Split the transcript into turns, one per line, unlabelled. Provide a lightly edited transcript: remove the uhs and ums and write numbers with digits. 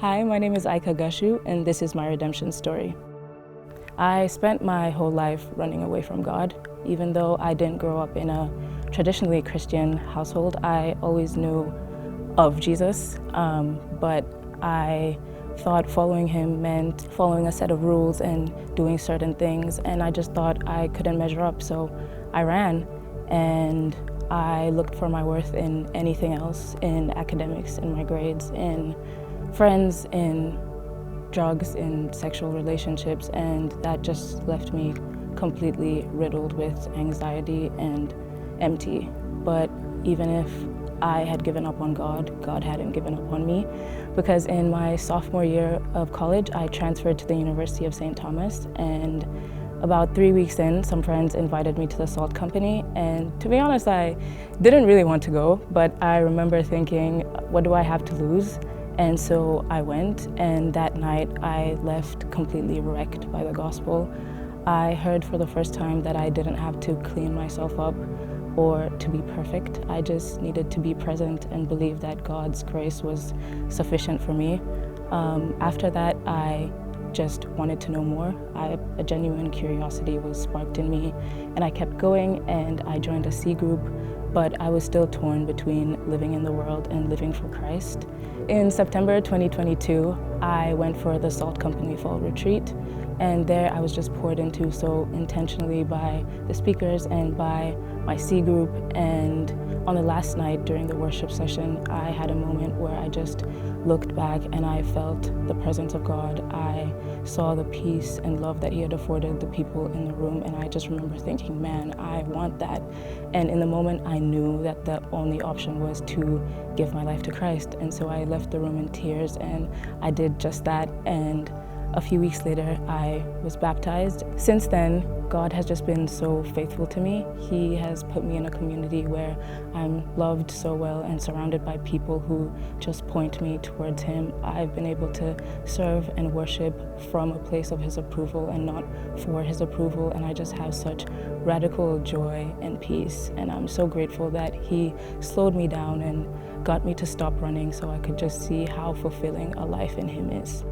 Hi, my name is Aika, and this is my redemption story. I spent my whole life running away from God. Even though I didn't grow up in a traditionally Christian household, I always knew of Jesus, but I thought following him meant following a set of rules and doing certain things, and I just thought I couldn't measure up, so I ran, and I looked for my worth in anything else, in academics, in my grades, in friends, in drugs, in sexual relationships, and that just left me completely riddled with anxiety and empty. But even if I had given up on God, God hadn't given up on me, because in my sophomore year of college, I transferred to the University of St. Thomas, and about 3 weeks in, some friends invited me to the salt company, and to be honest, I didn't really want to go, but I remember thinking, what do I have to lose? And so I went, and that night I left completely wrecked by the gospel. I heard for the first time that I didn't have to clean myself up or to be perfect. I just needed to be present and believe that God's grace was sufficient for me. After that, I just wanted to know more. A genuine curiosity was sparked in me, and I kept going, and I joined a C group, but I was still torn between living in the world and living for Christ. In September 2022, I went for the Salt Company Fall Retreat, and there I was just poured into so intentionally by the speakers and by my C group. And on the last night during the worship session, I had a moment where I just looked back and I felt the presence of God. I saw the peace and love that he had afforded the people in the room, and I just remember thinking, man, I want that. And in the moment I knew that the only option was to give my life to Christ, and so I left the room in tears, and I did just that. And a few weeks later, I was baptized. Since then, God has just been so faithful to me. He has put me in a community where I'm loved so well and surrounded by people who just point me towards him. I've been able to serve and worship from a place of his approval and not for his approval, and I just have such radical joy and peace. And I'm so grateful that he slowed me down and got me to stop running so I could just see how fulfilling a life in him is.